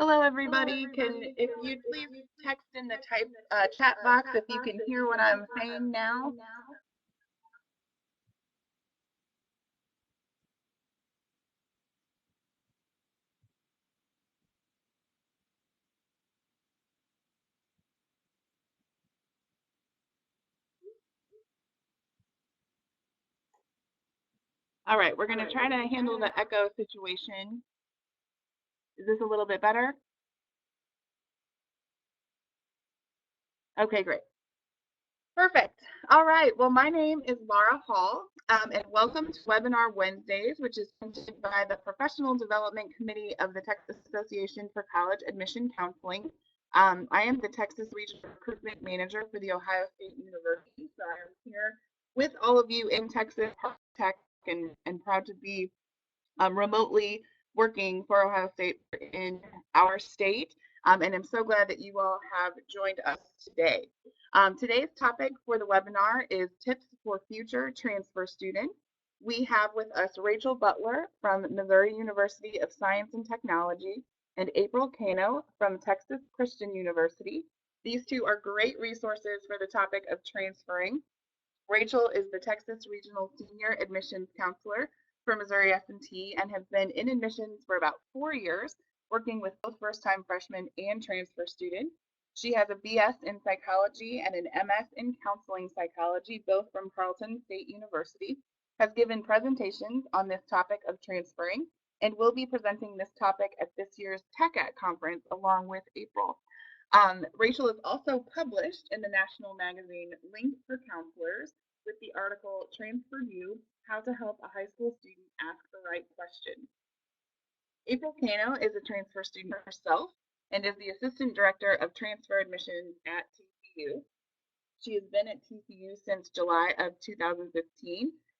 Hello, everybody. If you please text in the chat box if you can hear what I'm saying now. All right, we're going to try to handle the echo situation. Is this a little bit better? Okay, great. Perfect. All right. Well, my name is Laura Hall, and welcome to Webinar Wednesdays, which is hosted by the Professional Development Committee of the Texas Association for College Admission Counseling. I am the Texas Regional Recruitment Manager for The Ohio State University, so I am here with all of you in Texas, Tech, and proud to be remotely working for Ohio State in our state. And I'm so glad that you all have joined us today. Today's topic for the webinar is tips for future transfer students. We have with us Rachel Butler from Missouri University of Science and Technology and April Cano from Texas Christian University. These two are great resources for the topic of transferring. Rachel is the Texas Regional Senior Admissions Counselor for Missouri S&T and has been in admissions for about 4 years, working with both first-time freshmen and transfer students. She has a BS in psychology and an MS in counseling psychology, both from Carleton State University, has given presentations on this topic of transferring, and will be presenting this topic at this year's TechEd conference along with April. Rachel is also published in the national magazine Link for Counselors with the article Transfer You, How to Help a High School Student Ask the Right Questions. April Cano is a transfer student herself and is the Assistant Director of Transfer Admissions at TCU. She has been at TCU since July of 2015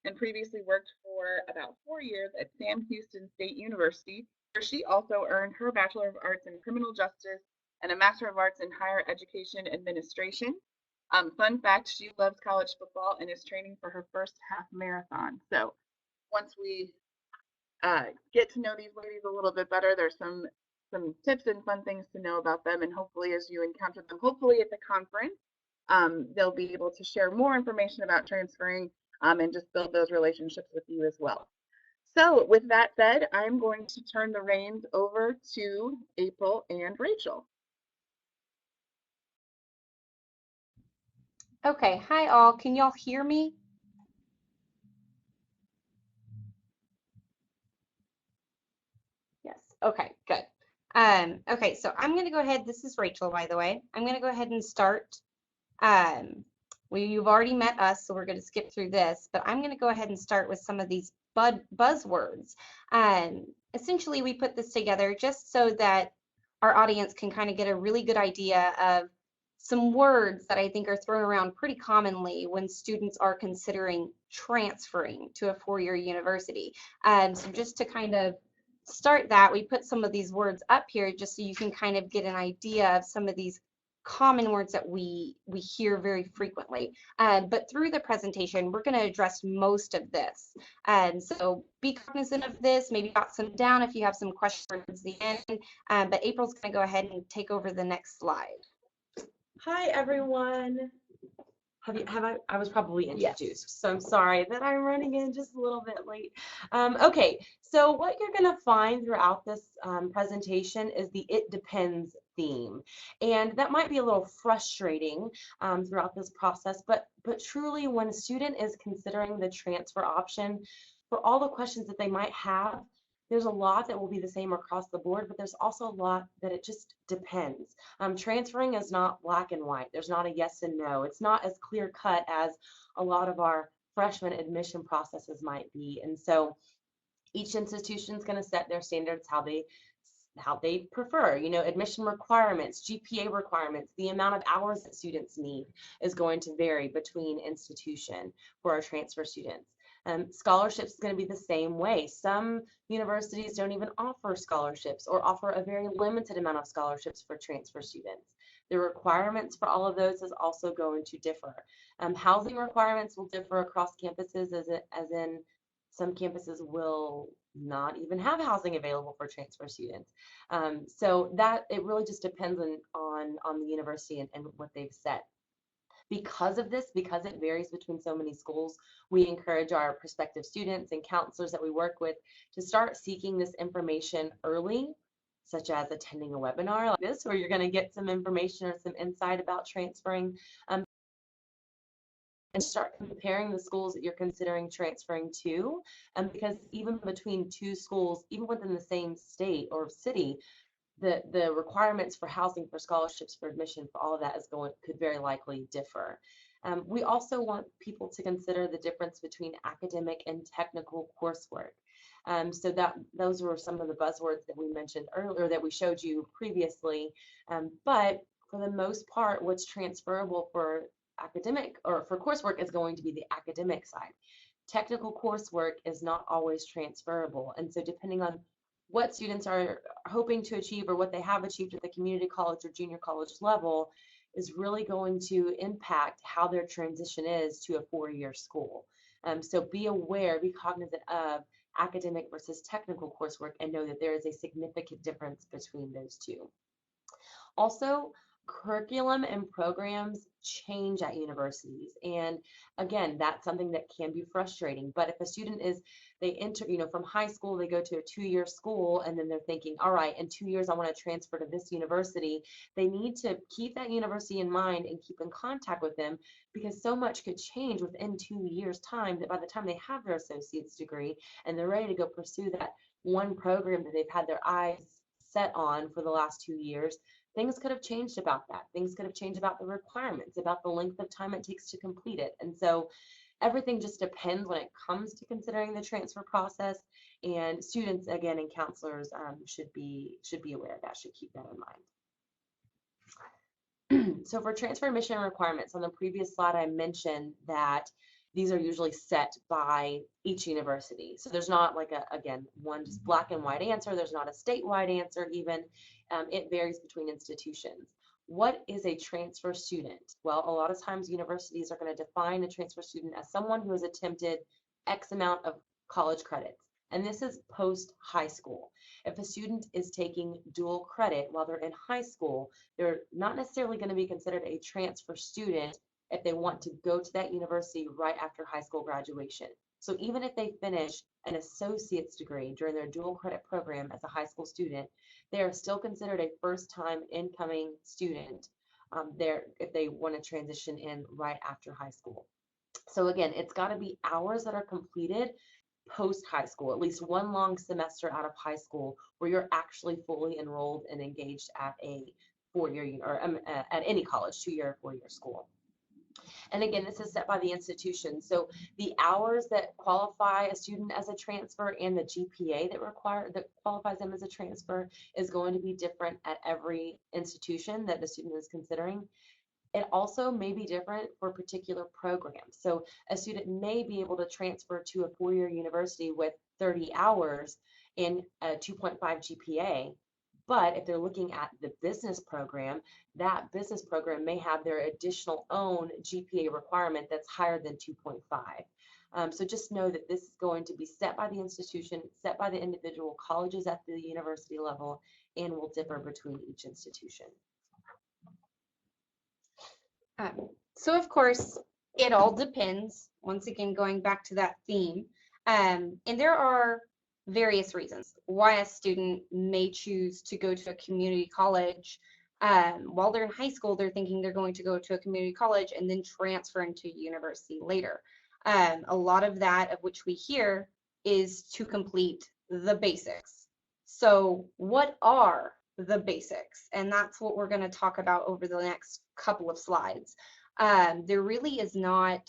and previously worked for about 4 years at Sam Houston State University, where she also earned her Bachelor of Arts in Criminal Justice and a Master of Arts in Higher Education Administration. Fun fact, she loves college football and is training for her first half marathon. So once we get to know these ladies a little bit better, there's some tips and fun things to know about them, and hopefully as you encounter them, hopefully at the conference, they'll be able to share more information about transferring and just build those relationships with you as well. So with that said, I'm going to turn the reins over to April and Rachel. Okay, hi all. Can y'all hear me? Yes. Okay, good. Okay, so I'm going to go ahead. This is Rachel, by the way. I'm going to go ahead and start. You've already met us, so we're going to skip through this, but I'm going to go ahead and start with some of these buzzwords. Essentially, we put this together just so that our audience can kind of get a really good idea of some words that I think are thrown around pretty commonly when students are considering transferring to a four-year university. So just to kind of start that, we put some of these words up here just so you can kind of get an idea of some of these common words that we hear very frequently. But through the presentation, we're going to address most of this. So be cognizant of this, maybe jot some down if you have some questions towards the end. But April's going to go ahead and take over the next slide. Hi, everyone. I was probably introduced, Yes. so I'm sorry that I'm running in just a little bit late. Okay, so what you're going to find throughout this presentation is the "it depends" theme, and that might be a little frustrating throughout this process, but truly when a student is considering the transfer option, for all the questions that they might have, there's a lot that will be the same across the board, but there's also a lot that it just depends. Transferring is not black and white. There's not a yes and no. It's not as clear cut as a lot of our freshman admission processes might be. And so each institution is going to set their standards how they prefer. You know, admission requirements, GPA requirements, the amount of hours that students need is going to vary between institution for our transfer students. Scholarships is going to be the same way. Some universities don't even offer scholarships or offer a very limited amount of scholarships for transfer students. The requirements for all of those is also going to differ. Housing requirements will differ across campuses as in Some campuses will not even have housing available for transfer students. So that it really just depends on the university and what they've set. Because of this, because it varies between so many schools, we encourage our prospective students and counselors that we work with to start seeking this information early, such as attending a webinar like this, where you're going to get some information or some insight about transferring, and start comparing the schools that you're considering transferring to. Because even between two schools, even within the same state or city, the requirements for housing, for scholarships, for admission, for all of that could very likely differ. We also want people to consider the difference between academic and technical coursework. So those were some of the buzzwords that we mentioned earlier, that we showed you previously. But for the most part, what's transferable for academic or for coursework is going to be the academic side. Technical coursework is not always transferable, and so depending on what students are hoping to achieve or what they have achieved at the community college or junior college level is really going to impact how their transition is to a four-year school. So be aware, be cognizant of academic versus technical coursework, and know that there is a significant difference between those two. Also, curriculum and programs change at universities, and again, that's something that can be frustrating. But if a student they enter, from high school, they go to a two-year school, and then they're thinking, all right, in 2 years I want to transfer to this university, they need to keep that university in mind and keep in contact with them, because so much could change within 2 years time that by the time they have their associate's degree and they're ready to go pursue that one program that they've had their eyes set on for the last 2 years, things could have changed about that. Things could have changed about the requirements, about the length of time it takes to complete it. And so everything just depends when it comes to considering the transfer process. And students, again, and counselors should be aware of that, should keep that in mind. So for transfer admission requirements, on the previous slide, I mentioned that these are usually set by each university. So there's not like one just black and white answer. There's not a statewide answer even. It varies between institutions. What is a transfer student? Well, a lot of times universities are going to define a transfer student as someone who has attempted X amount of college credits. And this is post-high school. If a student is taking dual credit while they're in high school, they're not necessarily going to be considered a transfer student if they want to go to that university right after high school graduation. So even if they finish an associate's degree during their dual credit program as a high school student, they are still considered a first-time incoming student if they want to transition in right after high school. So again, it's got to be hours that are completed post high school, at least one long semester out of high school where you're actually fully enrolled and engaged at a four-year or at any college, 2-year, 4-year school. And again, this is set by the institution. So the hours that qualify a student as a transfer and the GPA that qualifies them as a transfer is going to be different at every institution that the student is considering. It also may be different for particular programs. So a student may be able to transfer to a 4-year university with 30 hours and a 2.5 GPA. But if they're looking at the business program, that business program may have their additional own GPA requirement that's higher than 2.5. So just know that this is going to be set by the institution, set by the individual colleges at the university level, and will differ between each institution. So of course, it all depends, once again, going back to that theme. And there are various reasons why a student may choose to go to a community college. While they're in high school, they're thinking they're going to go to a community college and then transfer into university later. A lot of that of which we hear is to complete the basics. So what are the basics? And that's what we're going to talk about over the next couple of slides. There really is not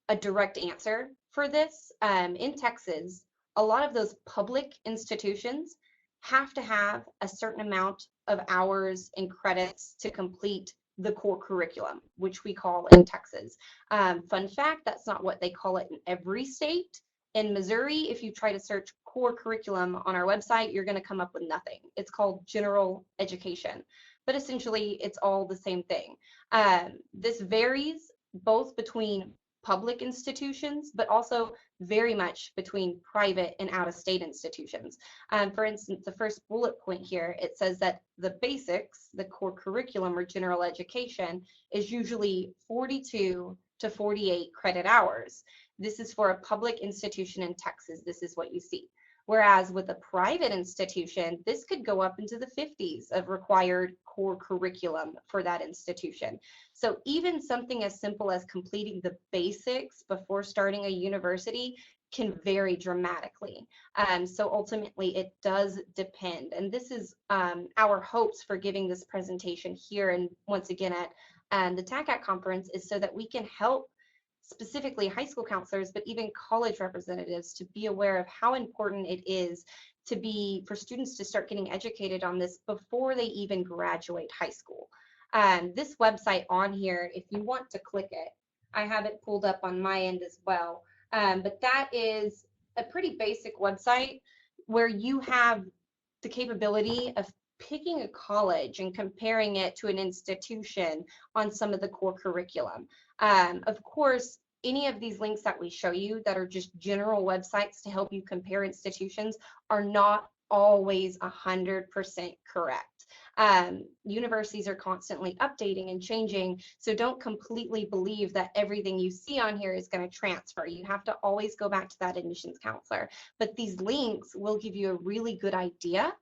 a direct answer for this. In Texas, a lot of those public institutions have to have a certain amount of hours and credits to complete the core curriculum, which we call in Texas. Fun fact, that's not what they call it in every state. In Missouri, if you try to search core curriculum on our website, you're going to come up with nothing. It's called general education, but essentially it's all the same thing. This varies both between public institutions, but also very much between private and out-of-state institutions. For instance, the first bullet point here, it says that the basics, the core curriculum or general education, is usually 42 to 48 credit hours. This is for a public institution in Texas. This is what you see. Whereas with a private institution, this could go up into the 50s of required core curriculum for that institution. So even something as simple as completing the basics before starting a university can vary dramatically. So ultimately it does depend. And this is our hopes for giving this presentation here. And once again at the TACAC conference is so that we can help specifically high school counselors, but even college representatives to be aware of how important it is for students to start getting educated on this before they even graduate high school. This website on here, if you want to click it, I have it pulled up on my end as well. But that is a pretty basic website where you have the capability of picking a college and comparing it to an institution on some of the core curriculum. Of course, any of these links that we show you that are just general websites to help you compare institutions are not always 100% correct. Universities are constantly updating and changing, so don't completely believe that everything you see on here is going to transfer. You have to always go back to that admissions counselor. But these links will give you a really good idea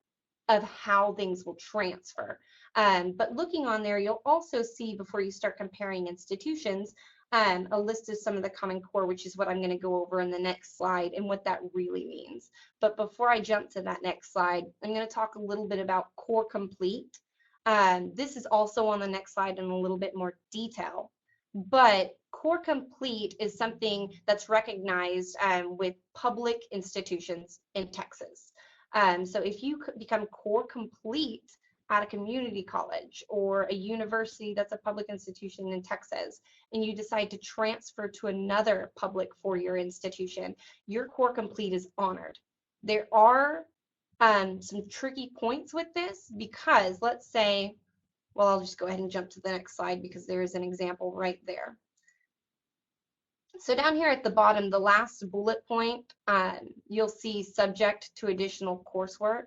of how things will transfer. But looking on there, you'll also see before you start comparing institutions, a list of some of the Common Core, which is what I'm going to go over in the next slide and what that really means. But before I jump to that next slide, I'm going to talk a little bit about Core Complete. This is also on the next slide in a little bit more detail. But Core Complete is something that's recognized with public institutions in Texas. So if you become Core Complete at a community college or a university that's a public institution in Texas, and you decide to transfer to another public four-year institution, your Core Complete is honored. There are some tricky points with this because let's say, well, I'll just go ahead and jump to the next slide because there is an example right there. So down here at the bottom, the last bullet point, you'll see subject to additional coursework.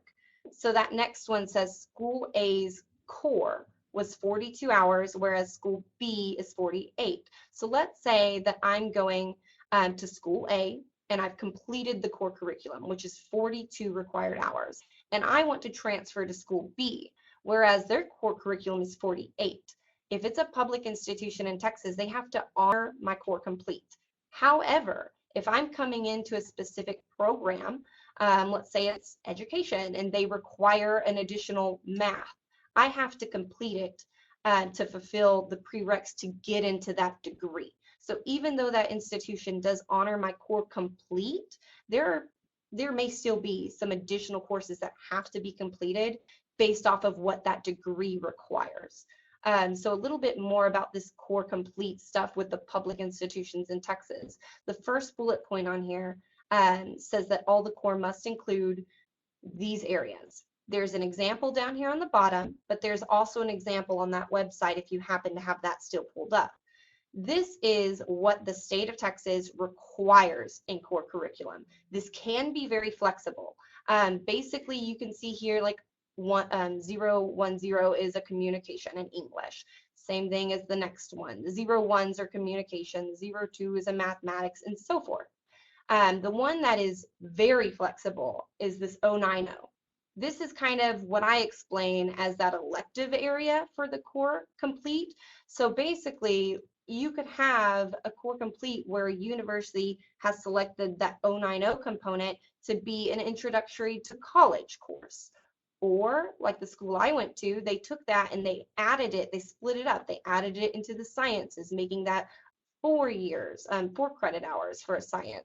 So that next one says School A's core was 42 hours, whereas School B is 48. So let's say that I'm going to School A and I've completed the core curriculum, which is 42 required hours. And I want to transfer to School B, whereas their core curriculum is 48. If it's a public institution in Texas, they have to honor my Core Complete. However, if I'm coming into a specific program, let's say it's education and they require an additional math, I have to complete it to fulfill the prereqs to get into that degree. So even though that institution does honor my Core Complete, there may still be some additional courses that have to be completed based off of what that degree requires. So a little bit more about this Core Complete stuff with the public institutions in Texas. The first bullet point on here says that all the core must include these areas. There's an example down here on the bottom, but there's also an example on that website if you happen to have that still pulled up. This is what the state of Texas requires in core curriculum. This can be very flexible. Basically, you can see here like 010 is a communication in English. Same thing as the next one. The 01s are communication, 02 is a mathematics, and so forth. The one that is very flexible is this 090. This is kind of what I explain as that elective area for the Core Complete. So basically, you could have a Core Complete where a university has selected that 090 component to be an introductory to college course. Or like the school I went to, they took that and they added it, they split it up, they added it into the sciences, making that 4 years, 4 credit hours for a science.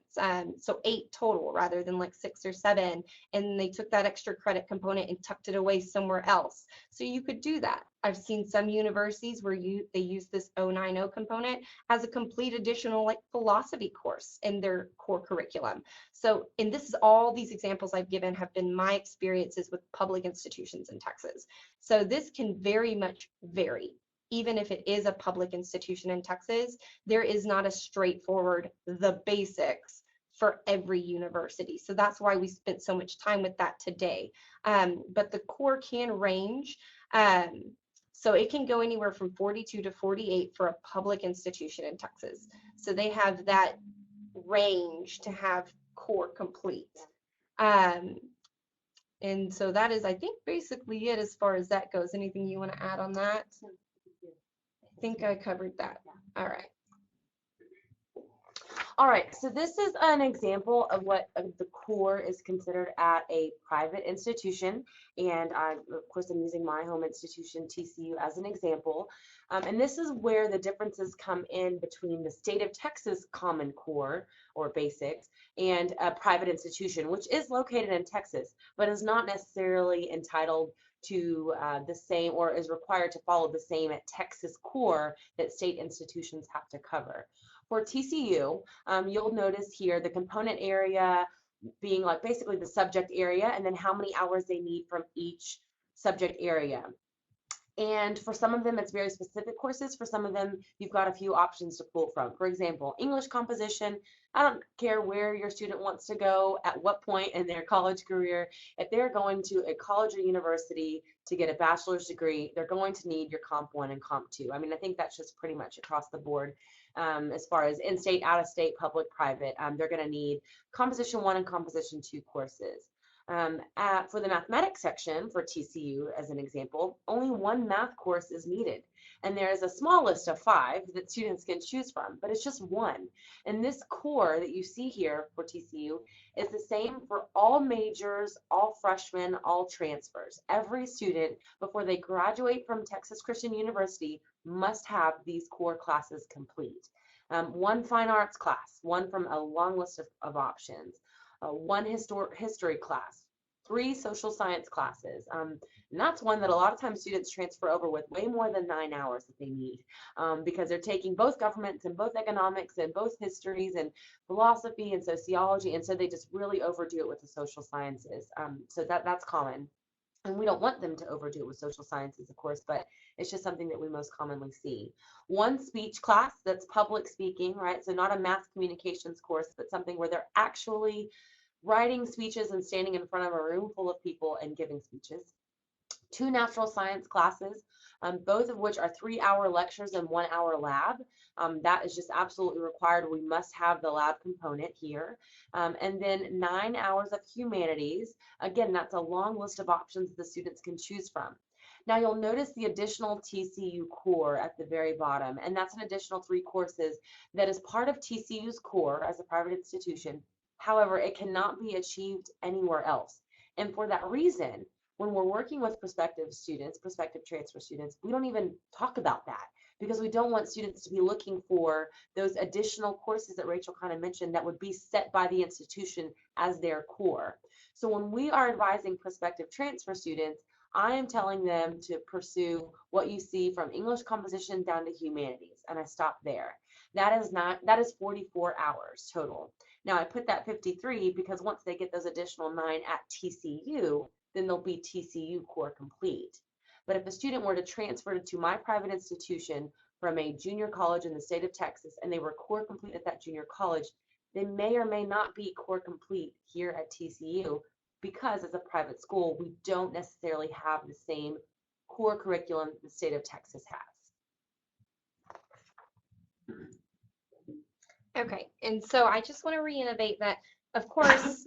So 8 total rather than like 6 or 7. And they took that extra credit component and tucked it away somewhere else. So you could do that. I've seen some universities where they use this 090 component as a complete additional like philosophy course in their core curriculum. So, and this is all these examples I've given have been my experiences with public institutions in Texas. So this can very much vary. even if it is a public institution in Texas, there is not a straightforward the basics for every university. So that's why we spent so much time with that today. But the core can range. So it can go anywhere from 42 to 48 for a public institution in Texas. So they have that range to have core complete. And so that is, I think, basically it as far as that goes. Anything you want to add on that? I think I covered that. All right. All right, so this is an example of what the core is considered at a private institution, and of course I'm using my home institution, TCU, as an example. And this is where the differences come in between the state of Texas Common Core, or basics, and a private institution, which is located in Texas, but is not necessarily entitled to the same, or is required to follow the same at Texas core that state institutions have to cover. For TCU, you'll notice here the component area being like basically the subject area, and then how many hours they need from each subject area. And for some of them, it's very specific courses. For some of them, you've got a few options to pull from. For example, English composition. I don't care where your student wants to go, at what point in their college career. If they're going to a college or university to get a bachelor's degree, they're going to need your Comp 1 and Comp 2. I mean, I think that's just pretty much across the board. As far as in-state, out-of-state, public, private, they're going to need Composition 1 and Composition 2 courses. For the mathematics section for TCU, as an example, only one math course is needed. And there is a small list of 5 that students can choose from, but it's just one. And this core that you see here for TCU is the same for all majors, all freshmen, all transfers. Every student, before they graduate from Texas Christian University, must have these core classes complete. One fine arts class, one from a long list of options. One history class, 3 social science classes, and that's one that a lot of times students transfer over with way more than 9 hours that they need, because they're taking both governments and both economics and both histories and philosophy and sociology, and so they just really overdo it with the social sciences. So that's common. And we don't want them to overdo it with social sciences, of course, but it's just something that we most commonly see. One speech class that's public speaking, right? So not a mass communications course, but something where they're actually writing speeches and standing in front of a room full of people and giving speeches. 2 natural science classes, both of which are 3-hour lectures and 1-hour lab. That is just absolutely required. We must have the lab component here. And then 9 hours of humanities. Again, that's a long list of options the students can choose from. Now you'll notice the additional TCU core at the very bottom, and that's an additional 3 courses that is part of TCU's core as a private institution. However, it cannot be achieved anywhere else. And for that reason, when we're working with prospective students, prospective transfer students, we don't even talk about that, because we don't want students to be looking for those additional courses that Rachel kind of mentioned that would be set by the institution as their core. So when we are advising prospective transfer students, I am telling them to pursue what you see from English composition down to humanities, and I stop there. That is 44 hours total. Now I put that 53 because once they get those additional 9 at TCU, then they'll be TCU core complete. But if a student were to transfer to my private institution from a junior college in the state of Texas and they were core complete at that junior college, they may or may not be core complete here at TCU, because as a private school, we don't necessarily have the same core curriculum the state of Texas has. Okay, and so I just want to reiterate that, of course,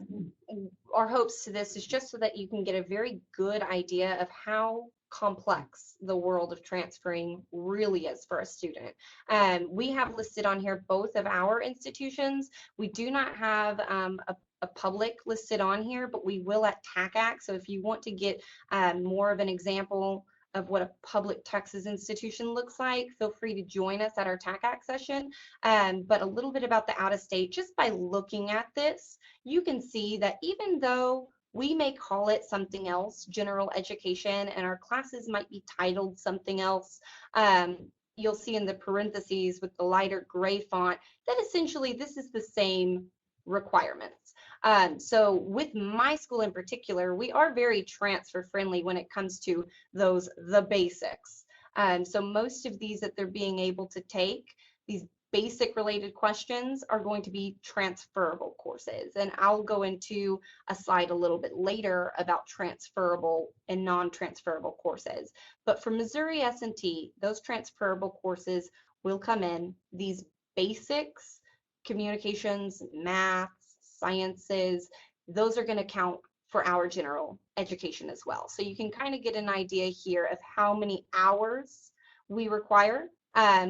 our hopes to this is just so that you can get a very good idea of how complex the world of transferring really is for a student. We have listed on here both of our institutions. We do not have a public listed on here, but we will at TACAC. So if you want to get more of an example of what a public Texas institution looks like, feel free to join us at our TACAC session. But a little bit about the out-of-state, just by looking at this, you can see that even though we may call it something else, general education, and our classes might be titled something else, you'll see in the parentheses with the lighter gray font that essentially this is the same requirements. So with my school in particular, we are very transfer friendly when it comes to the basics. So most of these that they're being able to take, these basic related questions, are going to be transferable courses. And I'll go into a slide a little bit later about transferable and non-transferable courses. But for Missouri S&T, those transferable courses will come in. These basics, communications, math, sciences, those are going to count for our general education as well. So you can kind of get an idea here of how many hours we require.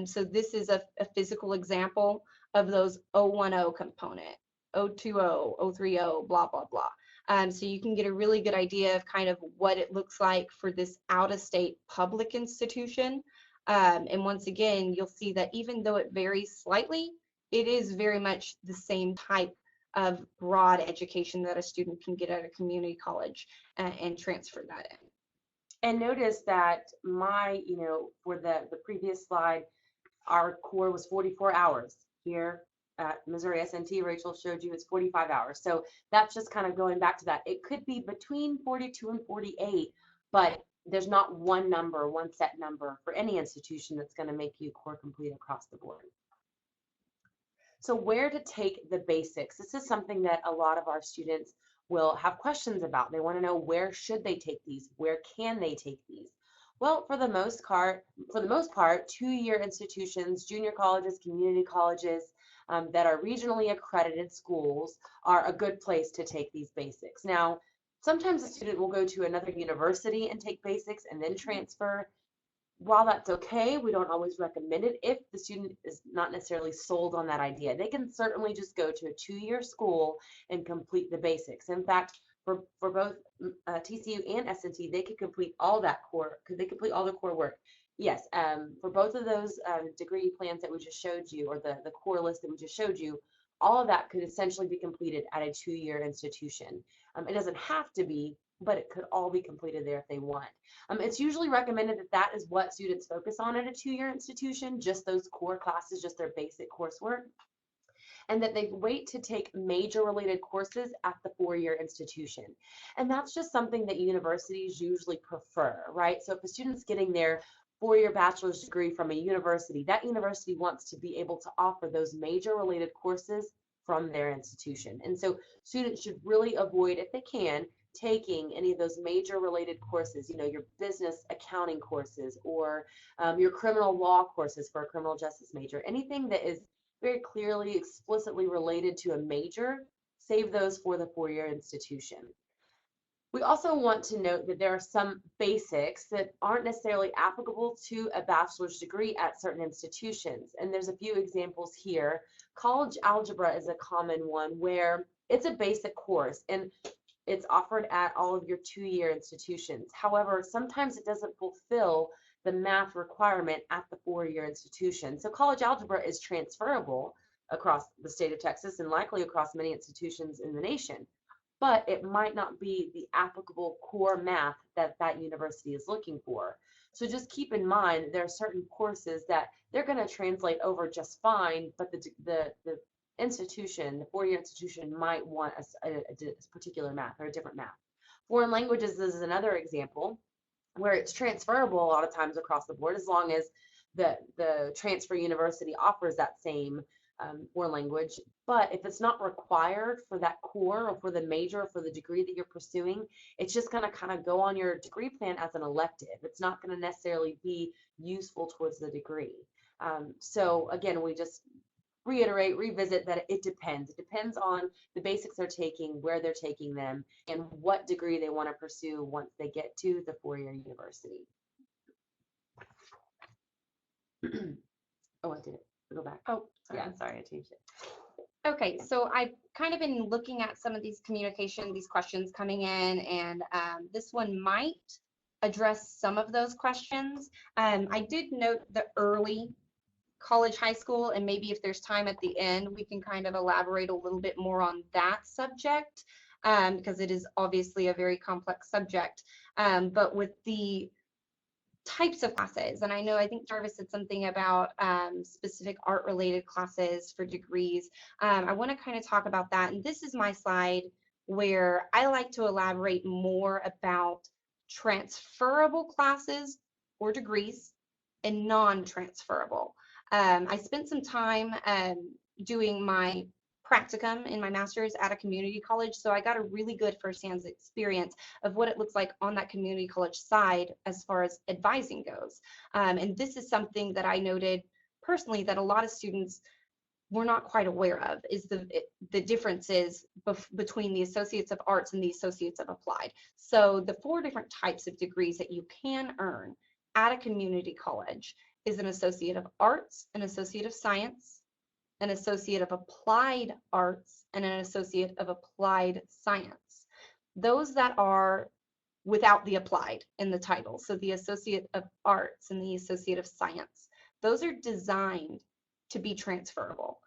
So this is a physical example of those 010 component, 020, 030, blah, blah, blah. So you can get a really good idea of kind of what it looks like for this out-of-state public institution. And once again, you'll see that even though it varies slightly, it is very much the same type of broad education that a student can get at a community college and transfer that in. And notice that for the previous slide, our core was 44 hours. Here at Missouri S&T, Rachel showed you it's 45 hours. So that's just kind of going back to that. It could be between 42 and 48, but there's not one number, one set number for any institution that's going to make you core complete across the board. So where to take the basics? This is something that a lot of our students will have questions about. They want to know, where should they take these? Where can they take these? Well, for the most part, 2-year institutions, junior colleges, community colleges that are regionally accredited schools are a good place to take these basics. Now, sometimes a student will go to another university and take basics and then transfer. While that's okay, we don't always recommend it if the student is not necessarily sold on that idea. They can certainly just go to a 2-year school and complete the basics. In fact, for both TCU and S&T, they could complete all that core, they complete all the core work. Yes, for both of those degree plans that we just showed you, or the core list that we just showed you, all of that could essentially be completed at a 2-year institution. It doesn't have to be, but it could all be completed there if they want. It's usually recommended that that is what students focus on at a 2-year institution, just those core classes, just their basic coursework, and that they wait to take major related courses at the 4-year institution. And that's just something that universities usually prefer, right? So if a student's getting their 4-year bachelor's degree from a university, that university wants to be able to offer those major related courses from their institution. And so students should really avoid, if they can, taking any of those major related courses, your business accounting courses or your criminal law courses for a criminal justice major, anything that is very clearly, explicitly related to a major, save those for the 4-year institution. We also want to note that there are some basics that aren't necessarily applicable to a bachelor's degree at certain institutions. And there's a few examples here. College algebra is a common one where it's a basic course and it's offered at all of your 2-year institutions. However, sometimes it doesn't fulfill the math requirement at the 4-year institution. So college algebra is transferable across the state of Texas and likely across many institutions in the nation, but it might not be the applicable core math that that university is looking for. So just keep in mind there are certain courses that they're going to translate over just fine, but the institution, the 4-year institution, might want a particular math or a different math. Foreign languages is another example where it's transferable a lot of times across the board, as long as the transfer university offers that same foreign language. But if it's not required for that core or for the major or for the degree that you're pursuing, it's just going to kind of go on your degree plan as an elective. It's not going to necessarily be useful towards the degree. So again, we just revisit that it depends. It depends on the basics they're taking, where they're taking them, and what degree they want to pursue once they get to the 4-year university. Oh, I did it. Go back. Oh, Yeah, sorry, I changed it. Okay, so I've kind of been looking at some of these these questions coming in, and this one might address some of those questions. I did note the early college, high school, and maybe if there's time at the end, we can kind of elaborate a little bit more on that subject, because it is obviously a very complex subject. But with the types of classes, and I think Jarvis said something about specific art related classes for degrees. I want to kind of talk about that, and this is my slide where I like to elaborate more about transferable classes or degrees and non-transferable. I spent some time doing my practicum in my master's at a community college, so I got a really good firsthand experience of what it looks like on that community college side as far as advising goes. And this is something that I noted personally that a lot of students were not quite aware of, is the differences between the Associates of Arts and the Associates of Applied. So the 4 different types of degrees that you can earn at a community college is an Associate of Arts, an Associate of Science, an Associate of Applied Arts, and an Associate of Applied Science. Those that are without the applied in the title, so the Associate of Arts and the Associate of Science, those are designed to be transferable.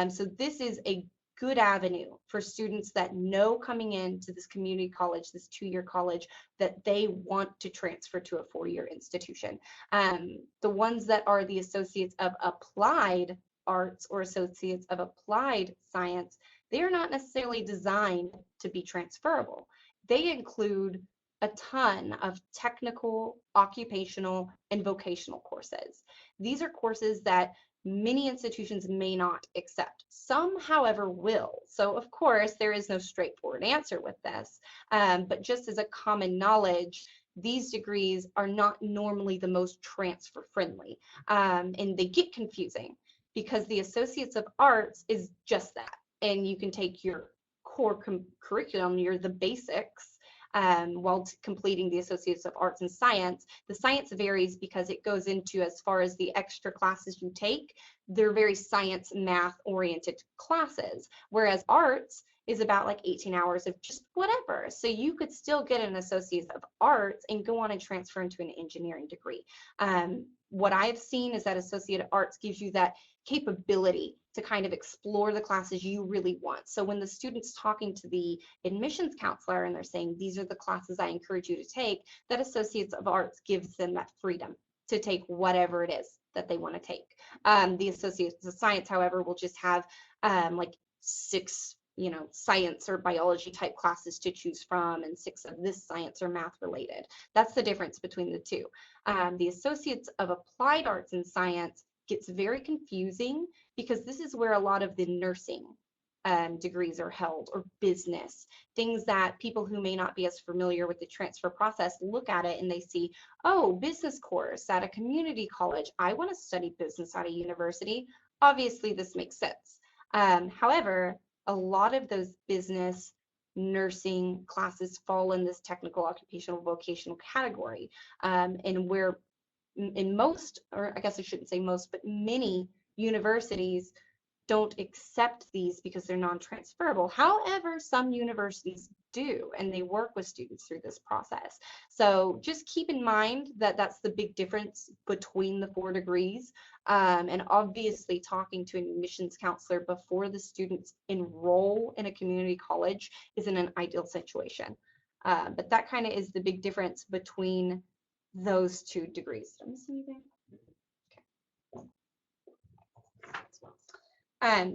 So this is a good avenue for students that know coming into this community college, this 2-year college, that they want to transfer to a 4-year institution. The ones that are the Associates of Applied Arts or Associates of Applied Science, they are not necessarily designed to be transferable. They include a ton of technical, occupational, and vocational courses. These are courses that many institutions may not accept. Some, however, will. So of course, there is no straightforward answer with this, but just as a common knowledge, these degrees are not normally the most transfer friendly, and they get confusing because the Associates of Arts is just that. And you can take your core curriculum, the basics, while completing the Associates of Arts and Science. The science varies because it goes into, as far as the extra classes you take, they're very science, math oriented classes, whereas arts is about like 18 hours of just whatever. So you could still get an Associate of Arts and go on and transfer into an engineering degree. What I've seen is that Associate of Arts gives you that capability to kind of explore the classes you really want. So when the student's talking to the admissions counselor and they're saying, these are the classes I encourage you to take, that Associates of Arts gives them that freedom to take whatever it is that they want to take. The Associates of Science, however, will just have like 6 science or biology type classes to choose from, and 6 of this science or math related. That's the difference between the two. The Associates of Applied Arts and Science gets very confusing because this is where a lot of the nursing degrees are held, or business, things that people who may not be as familiar with the transfer process look at it and they see, oh, business course at a community college, I want to study business at a university. Obviously, this makes sense. However, a lot of those business nursing classes fall in this technical, occupational, vocational category, and where in most, or I guess I shouldn't say most, but many universities don't accept these because they're non-transferable. However, some universities do, and they work with students through this process. So just keep in mind that that's the big difference between the 4 degrees. And obviously talking to an admissions counselor before the students enroll in a community college isn't an ideal situation. But that kind of is the big difference between those 2 degrees. Did I miss anything? Okay.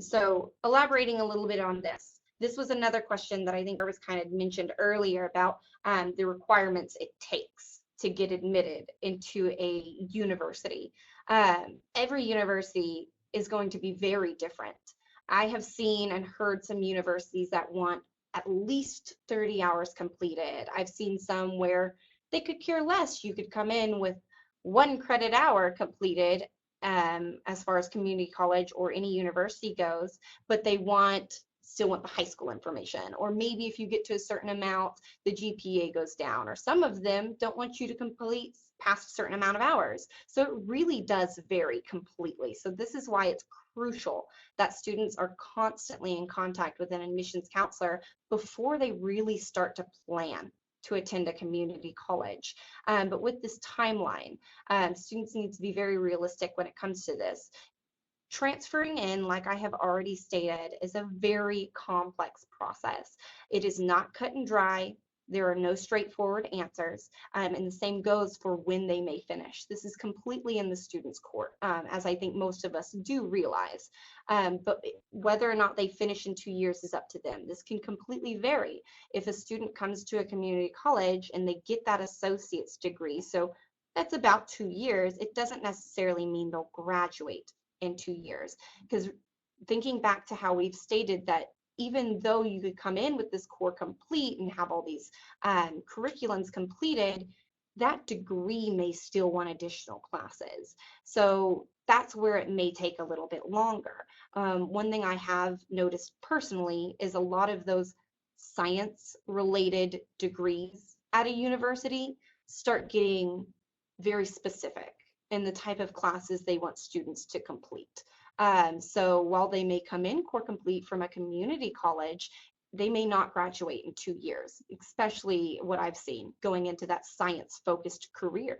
So elaborating a little bit on this. This was another question that I think was kind of mentioned earlier about the requirements it takes to get admitted into a university. Every university is going to be very different. I have seen and heard some universities that want at least 30 hours completed. I've seen some where they could care less. You could come in with 1 credit hour completed as far as community college or any university goes, but they still want the high school information. Or maybe if you get to a certain amount, the GPA goes down, or some of them don't want you to complete past a certain amount of hours. So it really does vary completely. So this is why it's crucial that students are constantly in contact with an admissions counselor before they really start to plan to attend a community college. But with this timeline, students need to be very realistic when it comes to this. Transferring in, like I have already stated, is a very complex process. It is not cut and dry. There are no straightforward answers, and the same goes for when they may finish. This is completely in the student's court, as I think most of us do realize. But whether or not they finish in 2 years is up to them. This can completely vary. If a student comes to a community college and they get that associate's degree, so that's about 2 years, it doesn't necessarily mean they'll graduate in 2 years. Because thinking back to how we've stated that even though you could come in with this core complete and have all these curriculums completed, that degree may still want additional classes. So that's where it may take a little bit longer. One thing I have noticed personally is a lot of those science related degrees at a university start getting very specific in the type of classes they want students to complete. So while they may come in core complete from a community college, they may not graduate in 2 years, especially what I've seen going into that science focused career,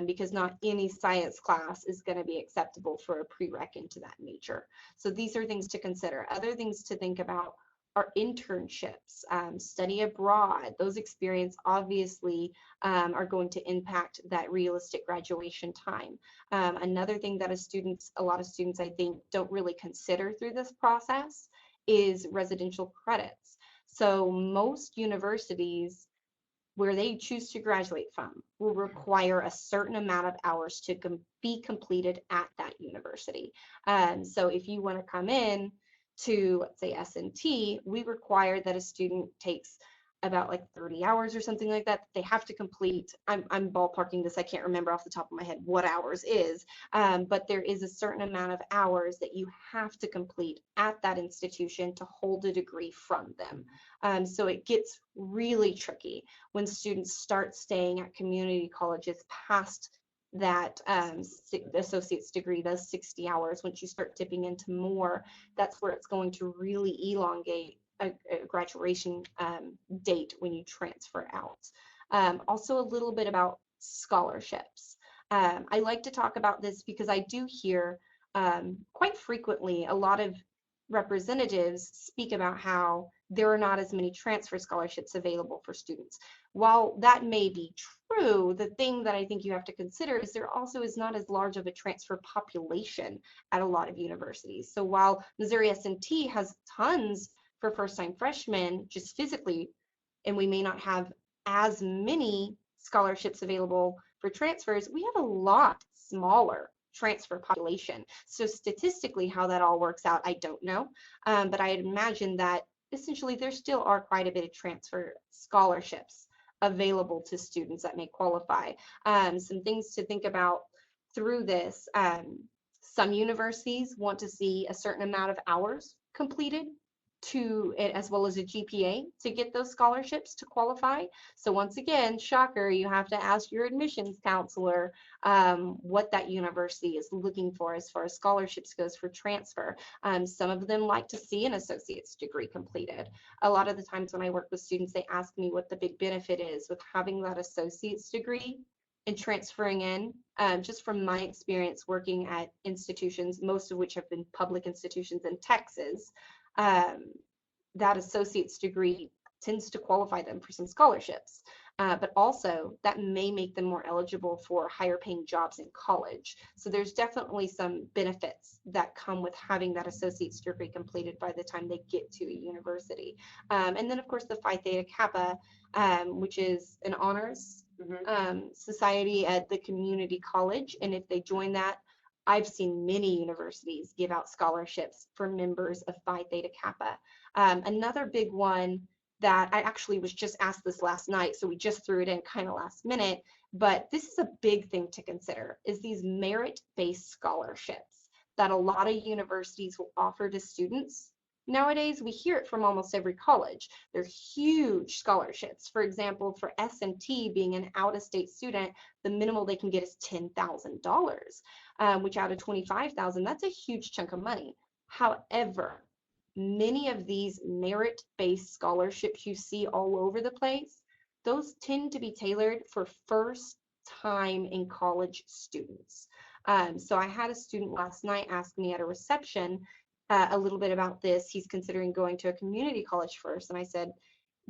because not any science class is going to be acceptable for a prereq into that major. So these are things to consider. Other things to think about are internships, study abroad. Those experience obviously are going to impact that realistic graduation time. Another thing that a lot of students I think don't really consider through this process is residential credits. So most universities where they choose to graduate from will require a certain amount of hours to be completed at that university. So if you want to come in to, let's say, S&T, we require that a student takes about like 30 hours or something like that they have to complete. I'm ballparking this, I can't remember off the top of my head what hours is, but there is a certain amount of hours that you have to complete at that institution to hold a degree from them. So it gets really tricky when students start staying at community colleges past that associate's degree, those 60 hours. Once you start dipping into more, that's where it's going to really elongate a graduation date when you transfer out. Also a little bit about scholarships. I like to talk about this because I do hear quite frequently a lot of representatives speak about how there are not as many transfer scholarships available for students. While that may be true, the thing that I think you have to consider is there also is not as large of a transfer population at a lot of universities. So while Missouri S&T has tons for first-time freshmen, just physically, and we may not have as many scholarships available for transfers, we have a lot smaller transfer population. So statistically, how that all works out, I don't know, but I'd imagine that essentially there still are quite a bit of transfer scholarships available to students that may qualify. Some things to think about through this, some universities want to see a certain amount of hours completed as well as a GPA to get those scholarships to qualify. So once again, shocker, you have to ask your admissions counselor what that university is looking for as far as scholarships goes for transfer. Some of them like to see an associate's degree completed. A lot of the times when I work with students, they ask me what the big benefit is with having that associate's degree and transferring in. Just from my experience working at institutions, most of which have been public institutions in Texas, that associate's degree tends to qualify them for some scholarships, but also that may make them more eligible for higher paying jobs in college. So there's definitely some benefits that come with having that associate's degree completed by the time they get to a university. And then of course the Phi Theta Kappa, which is an honors society at the community college. And if they join that, I've seen many universities give out scholarships for members of Phi Theta Kappa. Another big one that I actually was just asked this last night, so we just threw it in kind of last minute, but this is a big thing to consider, is these merit-based scholarships that a lot of universities will offer to students. Nowadays, we hear it from almost every college. They're huge scholarships. For example, for S&T being an out-of-state student, the minimal they can get is $10,000, which out of $25,000, that's a huge chunk of money. However, many of these merit-based scholarships you see all over the place, those tend to be tailored for first-time in college students. So I had a student last night ask me at a reception a little bit about this. He's considering going to a community college first. And I said,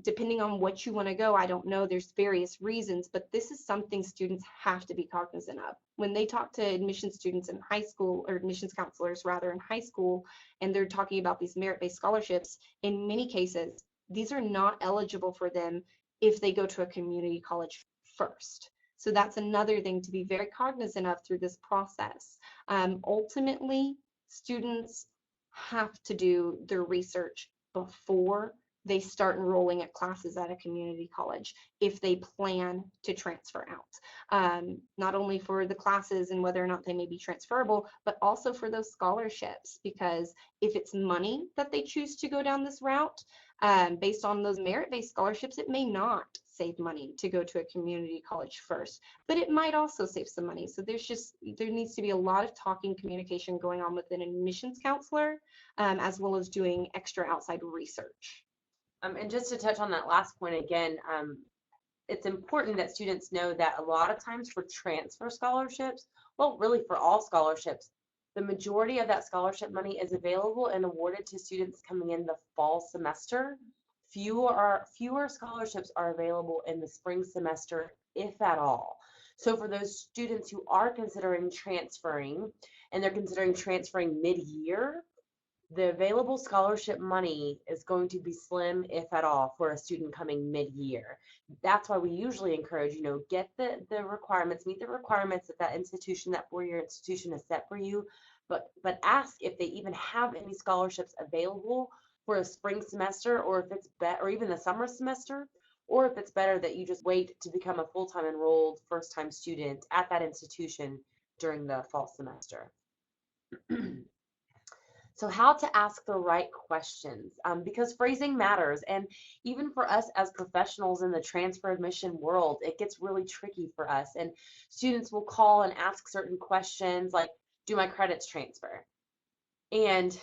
depending on what you want to go, I don't know, there's various reasons, but this is something students have to be cognizant of. When they talk to admissions students in high school, or admissions counselors rather in high school, and they're talking about these merit-based scholarships, in many cases, these are not eligible for them if they go to a community college first. So that's another thing to be very cognizant of through this process. Ultimately, students have to do their research before they start enrolling at classes at a community college if they plan to transfer out. Not only for the classes and whether or not they may be transferable, but also for those scholarships, because if it's money that they choose to go down this route, based on those merit-based scholarships, it may not save money to go to a community college first, but it might also save some money. So there needs to be a lot of talking, communication going on with an admissions counselor, as well as doing extra outside research. And just to touch on that last point again, it's important that students know that a lot of times for transfer scholarships, well, really for all scholarships, the majority of that scholarship money is available and awarded to students coming in the fall semester. Fewer scholarships are available in the spring semester, if at all. So for those students who are considering transferring, and they're considering transferring mid-year, the available scholarship money is going to be slim, if at all, for a student coming mid-year. That's why we usually encourage, get the requirements, meet the requirements that that institution, that four-year institution has set for you, but ask if they even have any scholarships available for a spring semester, or if it's or even the summer semester, or if it's better that you just wait to become a full-time enrolled first-time student at that institution during the fall semester. So how to ask the right questions, because phrasing matters. And even for us as professionals in the transfer admission world, it gets really tricky for us. And students will call and ask certain questions like, do my credits transfer? And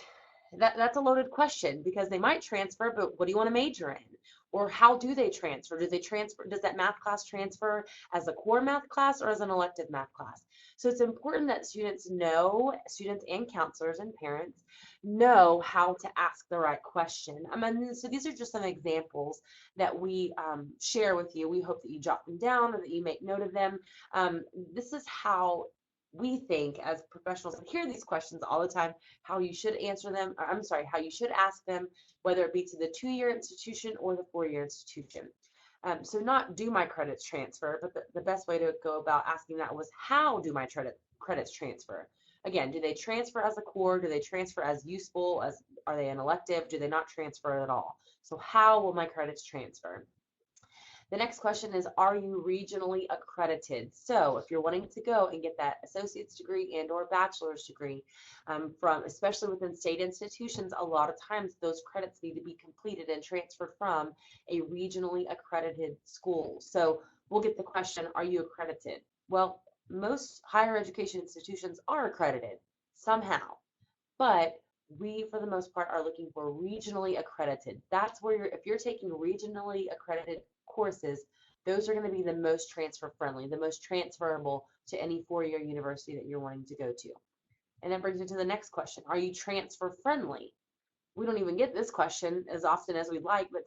that's a loaded question, because they might transfer, but what do you want to major in? Or how do they transfer? Does that math class transfer as a core math class or as an elective math class? So it's important that students and counselors and parents know how to ask the right question. So these are just some examples that we share with you. We hope that you jot them down or that you make note of them. This is how we think as professionals and hear these questions all the time, how you should answer them, how you should ask them, whether it be to the 2-year institution or the 4-year institution. So not do my credits transfer, but the best way to go about asking that was, how do my credits transfer? Again, do they transfer as a core? Do they transfer as useful? Are they an elective? Do they not transfer at all? So how will my credits transfer? The next question is, are you regionally accredited? So if you're wanting to go and get that associate's degree and or bachelor's degree especially within state institutions, a lot of times those credits need to be completed and transferred from a regionally accredited school. So we'll get the question, are you accredited? Well, most higher education institutions are accredited somehow, but we, for the most part, are looking for regionally accredited. That's where if you're taking regionally accredited courses, those are going to be the most transfer friendly, the most transferable to any 4-year university that you're wanting to go to. And that brings me to the next question. Are you transfer friendly? We don't even get this question as often as we'd like, but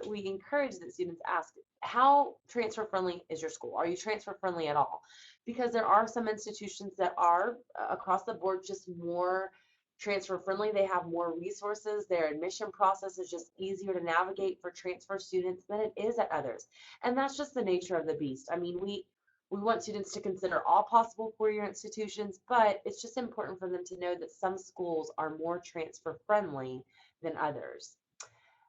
we encourage that students ask, how transfer friendly is your school? Are you transfer friendly at all? Because there are some institutions that are across the board just more transfer friendly. They have more resources. Their admission process is just easier to navigate for transfer students than it is at others. And that's just the nature of the beast. I mean, we want students to consider all possible 4-year institutions, but it's just important for them to know that some schools are more transfer friendly than others.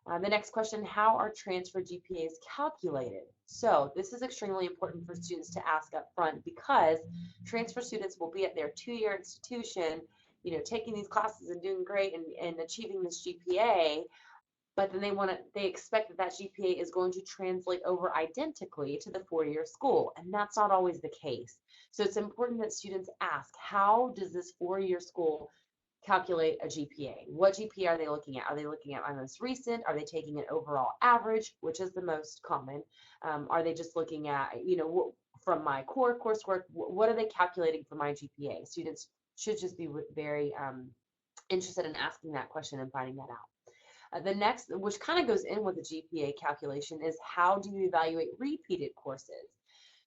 The next question, how are transfer GPAs calculated? So this is extremely important for students to ask up front, because transfer students will be at their 2-year institution, taking these classes and doing great and achieving this GPA, but then they expect that GPA is going to translate over identically to the 4-year school, and that's not always the case. So it's important that students ask, how does this 4-year school calculate a GPA? What GPA are they looking at? Are they looking at my most recent? Are they taking an overall average, which is the most common? Are they just looking at, from my core coursework, what are they calculating for my GPA? Students should just be very interested in asking that question and finding that out. The next, which kind of goes in with the GPA calculation, is how do you evaluate repeated courses?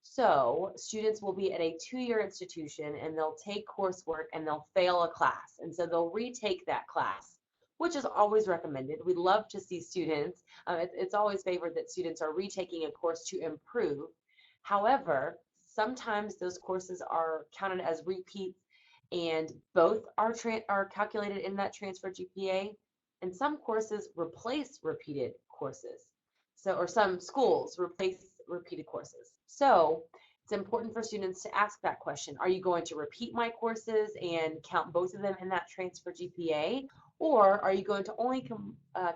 So students will be at a 2-year institution and they'll take coursework and they'll fail a class. And so they'll retake that class, which is always recommended. We'd love to see students, it's always favored that students are retaking a course to improve. However, Sometimes those courses are counted as repeats and both are calculated in that transfer GPA. And some courses replace repeated courses. So, or some schools replace repeated courses. So it's important for students to ask that question. Are you going to repeat my courses and count both of them in that transfer GPA? Or are you going to only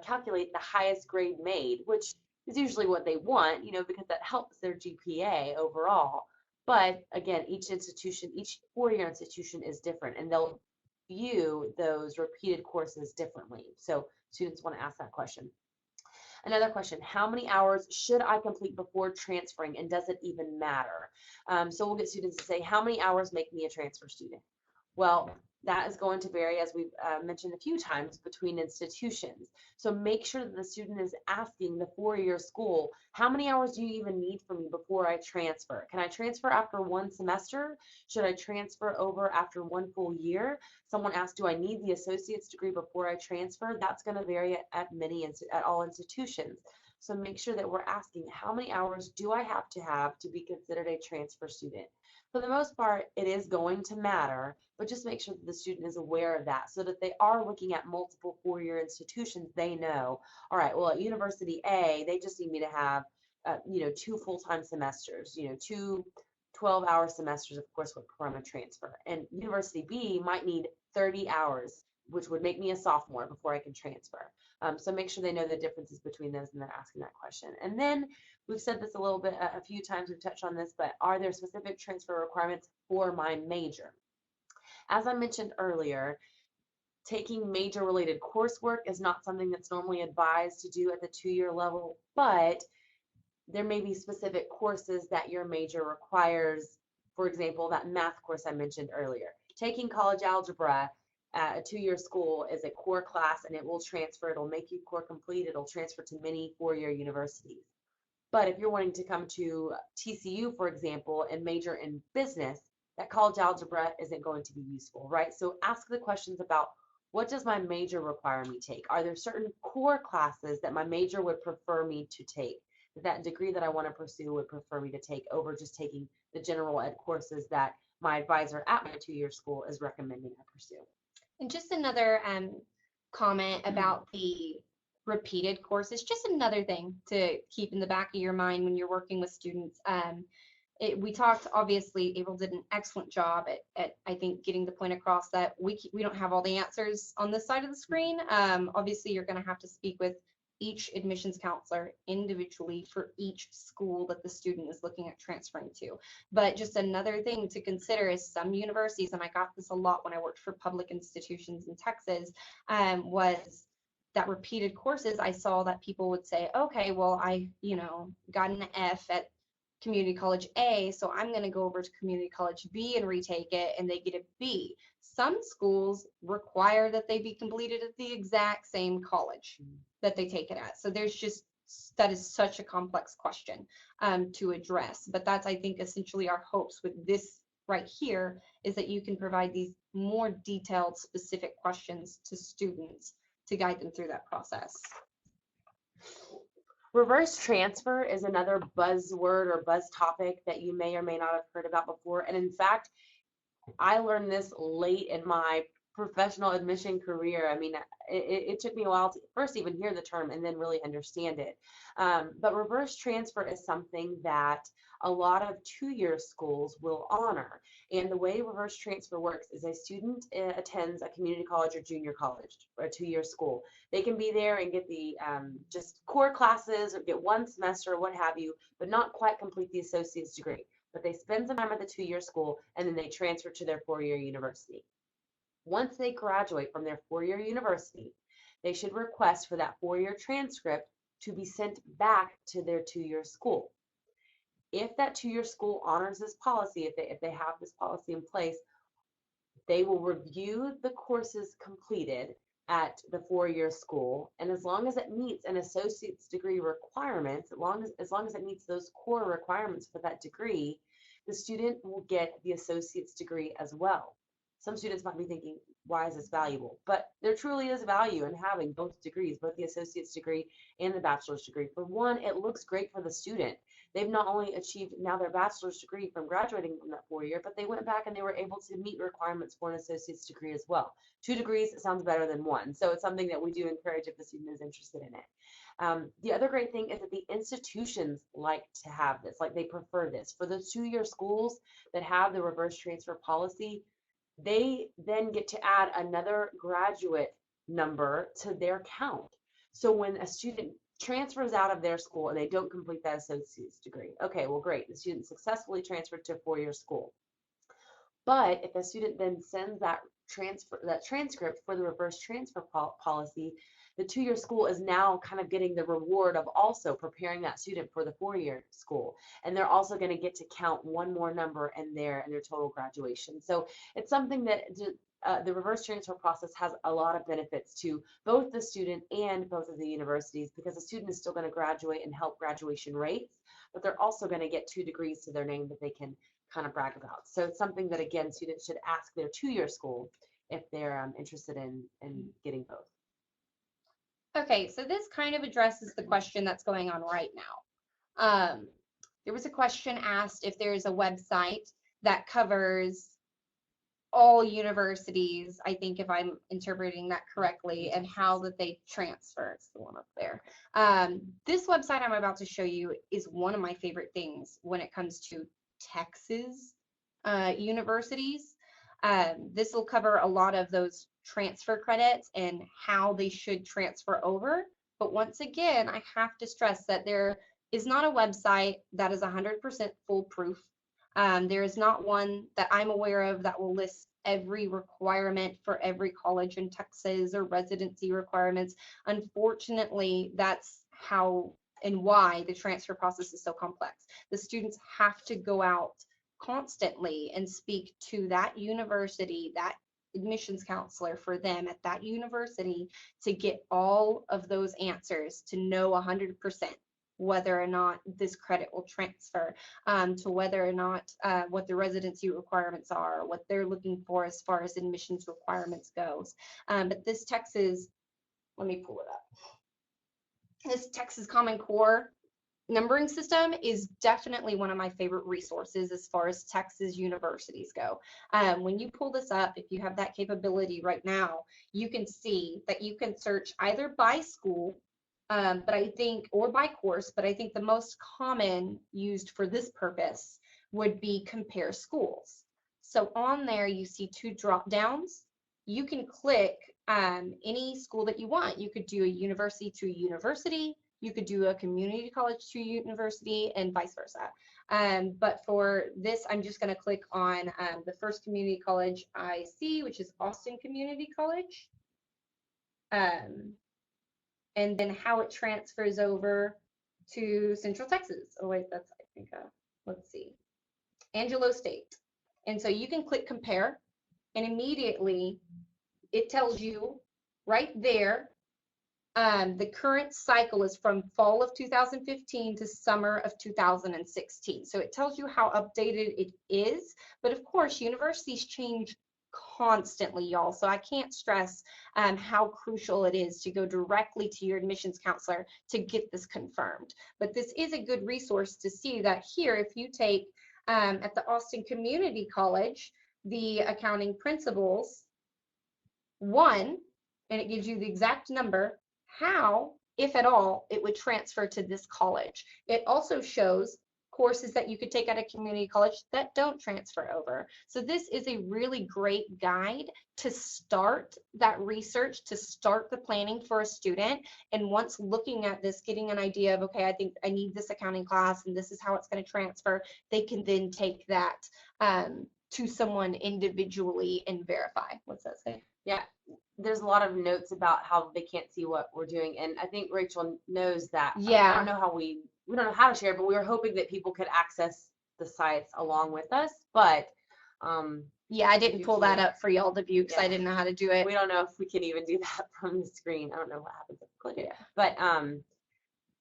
calculate the highest grade made, which is usually what they want, because that helps their GPA overall. But again, each institution, each four-year institution is different, and they'll view those repeated courses differently. So students want to ask that question. Another question, how many hours should I complete before transferring, and does it even matter? So we'll get students to say, how many hours make me a transfer student? Well, that is going to vary, as we've mentioned a few times, between institutions. So make sure that the student is asking the four-year school, how many hours do you even need from me before I transfer? Can I transfer after one semester? Should I transfer over after one full year? Someone asked, do I need the associate's degree before I transfer? That's going to vary at all institutions. So make sure that we're asking, how many hours do I have to be considered a transfer student? For the most part, it is going to matter, but just make sure that the student is aware of that so that they are looking at multiple four-year institutions. They know, all right, well, at University A, they just need me to have, 2 full-time semesters, 2 12-hour semesters, of course, with program transfer. And University B might need 30 hours, which would make me a sophomore before I can transfer. So make sure they know the differences between those and they're asking that question. And then we've said this a little bit, a few times we've touched on this, but are there specific transfer requirements for my major? As I mentioned earlier, taking major related coursework is not something that's normally advised to do at the 2-year level, but there may be specific courses that your major requires. For example, that math course I mentioned earlier. Taking college algebra at a 2-year school is a core class, and it will transfer. It'll make you core complete. It'll transfer to many 4-year universities. But if you're wanting to come to TCU, for example, and major in business, that college algebra isn't going to be useful, right? So ask the questions about, what does my major require me to take? Are there certain core classes that my major would prefer me to take? That degree that I want to pursue would prefer me to take over just taking the general ed courses that my advisor at my 2-year school is recommending I pursue. And just another comment about the repeated courses, just another thing to keep in the back of your mind when you're working with students. We talked, obviously, April did an excellent job at I think, getting the point across that we don't have all the answers on this side of the screen. Obviously, you're going to have to speak with each admissions counselor individually for each school that the student is looking at transferring to. But just another thing to consider is some universities, and I got this a lot when I worked for public institutions in Texas, was that repeated courses. I saw that people would say, okay, well, I got an F at community college A, so I'm going to go over to community college B and retake it, and they get a B. Some schools require that they be completed at the exact same college that they take it at. So that is such a complex question to address. But that's, I think, essentially our hopes with this right here, is that you can provide these more detailed, specific questions to students to guide them through that process. Reverse transfer is another buzzword or buzz topic that you may or may not have heard about before. And in fact, I learned this late in my professional admission career. I mean, it took me a while to first even hear the term and then really understand it. But reverse transfer is something that a lot of 2-year schools will honor. And the way reverse transfer works is a student attends a community college or junior college or a 2-year school. They can be there and get the just core classes or get one semester or what have you, but not quite complete the associate's degree. But they spend some time at the 2-year school and then they transfer to their 4-year university. Once they graduate from their 4-year university, they should request for that 4-year transcript to be sent back to their 2-year school. If that 2-year school honors this policy, if they have this policy in place, they will review the courses completed at the 4-year school, and as long as it meets an associate's degree requirements, as long as it meets those core requirements for that degree, the student will get the associate's degree as well. some students might be thinking, why is this valuable? But there truly is value in having both degrees, both the associate's degree and the bachelor's degree. For one, it looks great for the student. They've not only achieved now their bachelor's degree from graduating from that 4 year, but they went back and they were able to meet requirements for an associate's degree as well. 2 degrees sounds better than 1. So it's something that we do encourage if the student is interested in it. The other great thing is that the institutions like to have this, like they prefer this. For the 2-year schools that have the reverse transfer policy, they then get to add another graduate number to their count. So when a student transfers out of their school and they don't complete that associate's degree, okay, well, great, the student successfully transferred to a 4-year school. But if a student then sends that transcript for the reverse transfer policy, the 2-year school is now kind of getting the reward of also preparing that student for the 4-year school. And they're also going to get to count one more number in their total graduation. So it's something that the reverse transfer process has a lot of benefits to both the student and both of the universities, because the student is still going to graduate and help graduation rates, but they're also going to get 2 degrees to their name that they can kind of brag about. So it's something that, again, students should ask their 2-year school if they're interested in getting both. Okay, so this kind of addresses the question that's going on right now. There was a question asked if there's a website that covers all universities, I think if I'm interpreting that correctly, and how that they transfer. It's the one up there. This website I'm about to show you is one of my favorite things when it comes to Texas universities. This will cover a lot of those transfer credits and how they should transfer over. But once again, I have to stress that there is not a website that is 100% foolproof. There is not one that I'm aware of that will list every requirement for every college in Texas or residency requirements. Unfortunately, that's how and why the transfer process is so complex. The students have to go out constantly and speak to that university, that admissions counselor for them at that university, to get all of those answers, to know 100% whether or not this credit will transfer, to whether or not what the residency requirements are, what they're looking for as far as admissions requirements goes. But this Texas, let me pull it up. This Texas Common Core numbering system is definitely one of my favorite resources as far as Texas universities go. When you pull this up, if you have that capability right now, you can see that you can search either by school, but I think, or by course, but I think the most common used for this purpose would be compare schools. So on there, you see 2 drop downs. You can click any school that you want. You could do a university to a university. You could do a community college to university, and vice versa. But for this, I'm just going to click on the first community college I see, which is Austin Community College. And then how it transfers over to Central Texas. Oh wait, that's, I think, let's see, Angelo State. And so you can click compare, and immediately it tells you right there, the current cycle is from fall of 2015 to summer of 2016. So it tells you how updated it is. But of course, universities change constantly, y'all. So I can't stress how crucial it is to go directly to your admissions counselor to get this confirmed. But this is a good resource to see that here, if you take at the Austin Community College, the accounting principles 1, and it gives you the exact number, how, if at all, it would transfer to this college. It also shows courses that you could take at a community college that don't transfer over. So this is a really great guide to start that research, to start the planning for a student. And once looking at this, getting an idea of, okay, I think I need this accounting class and this is how it's going to transfer, they can then take that to someone individually and verify. What's that say? Yeah, there's a lot of notes about how they can't see what we're doing, and I think Rachel knows that. Yeah. I don't know how we don't know how to share, but we were hoping that people could access the sites along with us. But yeah, I didn't pull that up for y'all to view because I didn't know how to do it. We don't know if we can even do that from the screen. I don't know what happens if we click it. Yeah.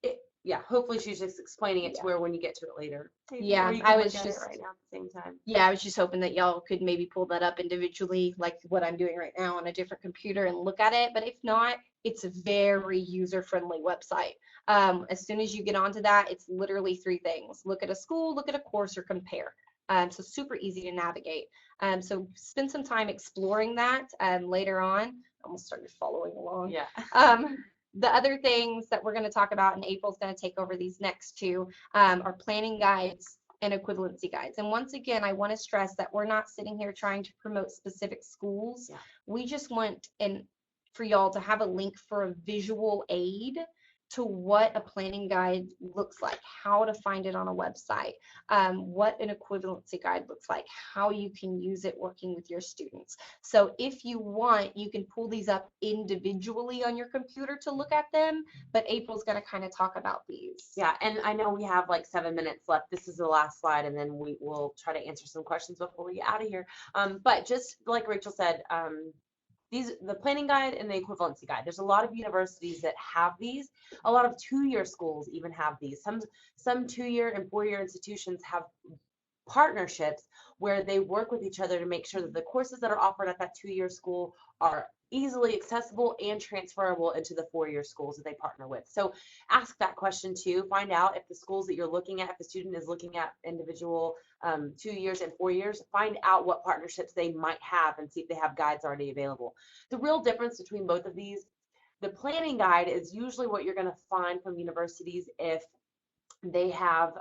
But yeah, hopefully she's just explaining it to Yeah. where when you get to it later. Yeah, or you I can was look at it just- right now at the same time. Yeah, I was just hoping that y'all could maybe pull that up individually, like what I'm doing right now on a different computer and look at it. But if not, it's a very user-friendly website. As soon as you get onto that, it's literally 3 things. Look at a school, look at a course, or compare. So super easy to navigate. So spend some time exploring that later on. I almost started following along. Yeah. The other things that we're going to talk about, and April's going to take over these next 2, are planning guides and equivalency guides. And once again, I want to stress that we're not sitting here trying to promote specific schools. Yeah. We just want for y'all to have a link for a visual aid to what a planning guide looks like, how to find it on a website, what an equivalency guide looks like, how you can use it working with your students. So if you want, you can pull these up individually on your computer to look at them, but April's going to kind of talk about these. Yeah, and I know we have like 7 minutes left. This is the last slide, and then we will try to answer some questions before we get out of here. But just like Rachel said, the planning guide and the equivalency guide. There's a lot of universities that have these. A lot of 2-year schools even have these. Some 2-year and 4-year institutions have partnerships where they work with each other to make sure that the courses that are offered at that 2-year school are easily accessible and transferable into the 4-year schools that they partner with. So ask that question too. Find out if the schools that you're looking at, if the student is looking at individual 2 years and 4 years, find out what partnerships they might have and see if they have guides already available. The real difference between both of these, the planning guide is usually what you're going to find from universities if they have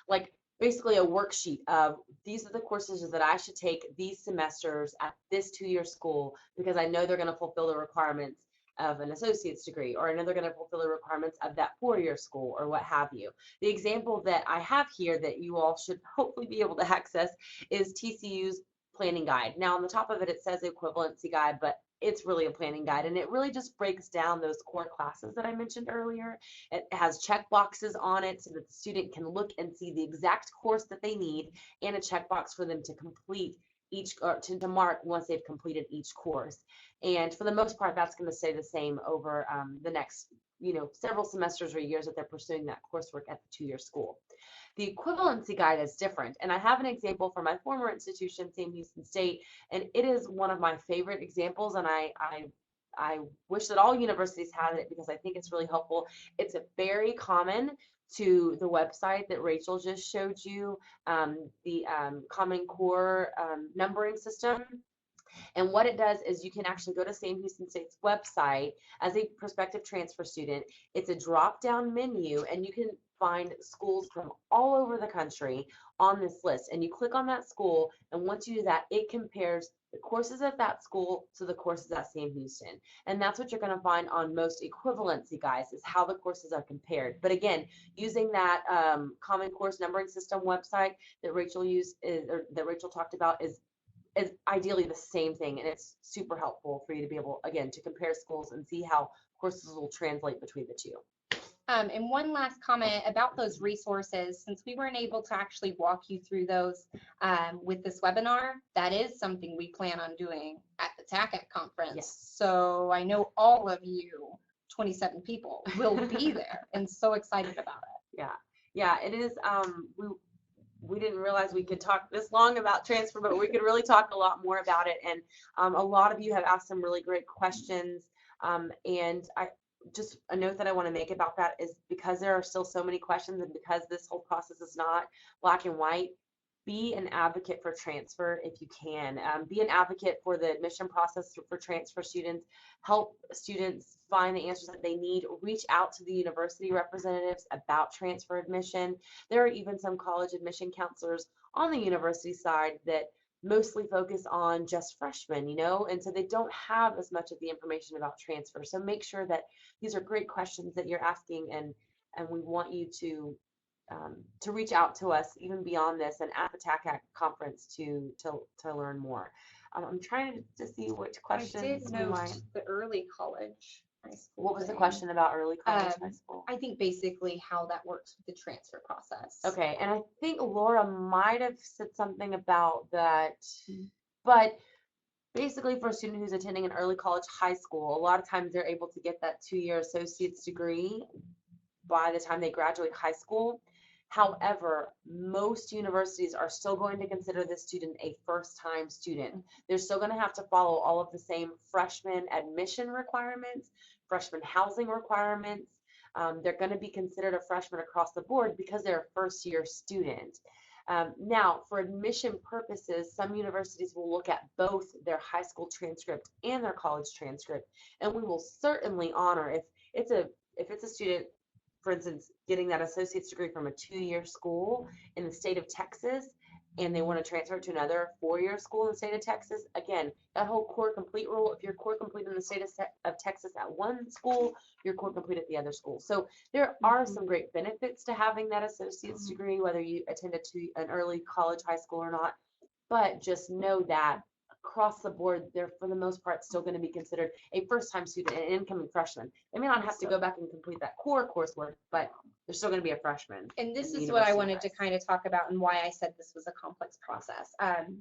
like basically a worksheet of these are the courses that I should take these semesters at this 2-year school because I know they're going to fulfill the requirements of an associate's degree, or I know they're going to fulfill the requirements of that 4-year school, or what have you. The example that I have here that you all should hopefully be able to access is TCU's planning guide. Now on the top of it, it says equivalency guide, but it's really a planning guide, and it really just breaks down those core classes that I mentioned earlier. It has check boxes on it so that the student can look and see the exact course that they need, and a checkbox for them to complete each, or to mark once they've completed each course. And for the most part, that's going to stay the same over the next, several semesters or years that they're pursuing that coursework at the 2-year school. The equivalency guide is different, and I have an example from my former institution, Sam Houston State, and it is one of my favorite examples, and I wish that all universities had it because I think it's really helpful. It's a very common to the website that Rachel just showed you, the Common Core numbering system. And what it does is you can actually go to Sam Houston State's website as a prospective transfer student. It's a drop-down menu, and you can find schools from all over the country on this list. And you click on that school, and once you do that, it compares the courses at that school to the courses at Sam Houston. And that's what you're going to find on most equivalency guides, is how the courses are compared. But again, using that Common Course numbering system website that Rachel that Rachel talked about is ideally the same thing, and it's super helpful for you to be able, again, to compare schools and see how courses will translate between the two. And one last comment about those resources, since we weren't able to actually walk you through those with this webinar, that is something we plan on doing at the TACAC conference. Yes. So I know all of you, 27 people, will be there and so excited about it. Yeah, it is. We didn't realize we could talk this long about transfer, but we could really talk a lot more about it. And a lot of you have asked some really great questions. And just a note that I want to make about that is because there are still so many questions, and because this whole process is not black and white, be an advocate for transfer if you can. Be an advocate for the admission process for transfer students. Help students find the answers that they need. Reach out to the university representatives about transfer admission. There are even some college admission counselors on the university side that mostly focus on just freshmen, and so they don't have as much of the information about transfer. So make sure that these are great questions that you're asking, and we want you to reach out to us even beyond this and at the TACAC conference to learn more. I'm trying to see which questions. I did note the early college high school. What was the thing. question about early college high school? I think basically how that works with the transfer process. Okay, and I think Laura might have said something about that, but basically for a student who's attending an early college high school, a lot of times they're able to get that 2-year associate's degree by the time they graduate high school. However, most universities are still going to consider this student a first-time student. They're still going to have to follow all of the same freshman admission requirements, freshman housing requirements. They're going to be considered a freshman across the board because they're a first-year student. Now, for admission purposes, some universities will look at both their high school transcript and their college transcript, and we will certainly honor if it's a student, for instance, getting that associate's degree from a 2-year school in the state of Texas, and they want to transfer to another 4-year school in the state of Texas. Again, that whole core complete rule, if you're core complete in the state of Texas at one school, you're core complete at the other school. So there are some great benefits to having that associate's degree, whether you attended to an early college, high school or not. But just know that across the board, they're for the most part still going to be considered a first-time student, an incoming freshman. They may not have to go back and complete that core coursework, but they're still going to be a freshman. And this in is the what I university wanted to class. kind of talk about and why I said this was a complex process.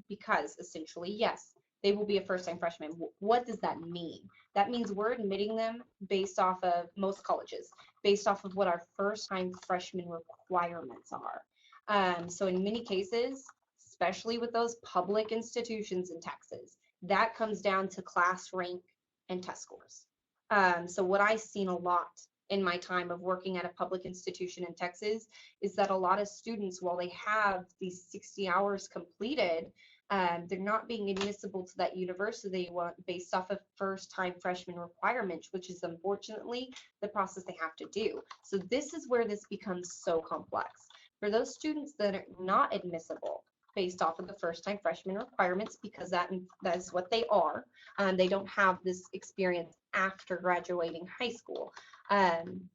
Because essentially, yes, they will be a first-time freshman. What does that mean? That means we're admitting them based off of most colleges, based off of what our first-time freshman requirements are. So in many cases, especially with those public institutions in Texas, that comes down to class rank and test scores. So what I've seen a lot in my time of working at a public institution in Texas is that a lot of students, while they have these 60 hours completed, they're not being admissible to that university based off of first-time freshman requirements, which is unfortunately the process they have to do. So this is where this becomes so complex. For those students that are not admissible based off of the first-time freshman requirements, because that is what they are, they don't have this experience after graduating high school.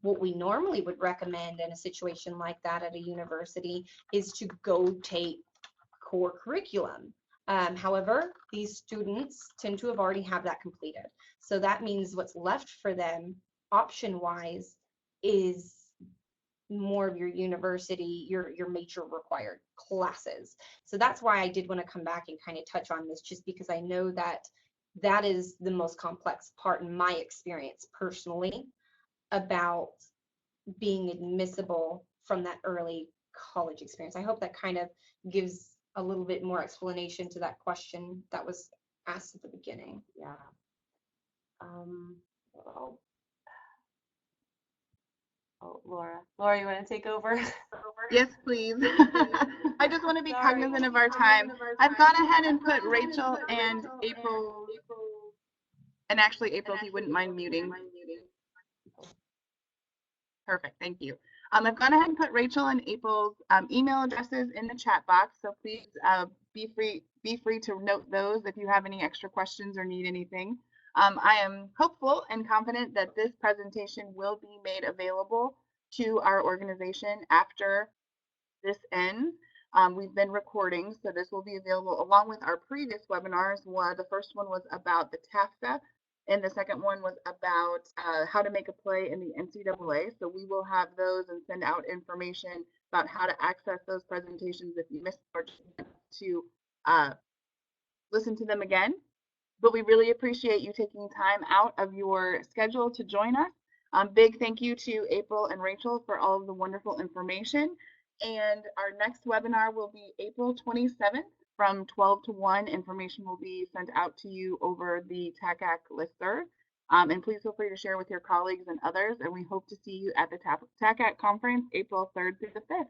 What we normally would recommend in a situation like that at a university is to go take core curriculum. However, these students tend to have already have that completed. So that means what's left for them option-wise is more of your university, your major required classes. So that's why I did want to come back and kind of touch on this, just because I know that that is the most complex part in my experience personally about being admissible from that early college experience. I hope that kind of gives a little bit more explanation to that question that was asked at the beginning. Yeah. Well, oh, Laura, you want to take over? Yes, please. I just want to be Sorry. cognizant of our time. I've gone ahead and put Rachel and April, and actually April, if you wouldn't mind muting. Perfect, thank you. I've gone ahead and put Rachel and April's email addresses in the chat box, so please be free to note those if you have any extra questions or need anything. I am hopeful and confident that this presentation will be made available to our organization after this ends. We've been recording, so this will be available along with our previous webinars. The first one was about the TAFSA, and the second one was about how to make a play in the NCAA. So we will have those and send out information about how to access those presentations if you missed or to listen to them again. But we really appreciate you taking time out of your schedule to join us. Big thank you to April and Rachel for all of the wonderful information. And our next webinar will be April 27th from 12 to 1. Information will be sent out to you over the TACAC listserv. And please feel free to share with your colleagues and others. And we hope to see you at the TACAC conference April 3rd through the 5th.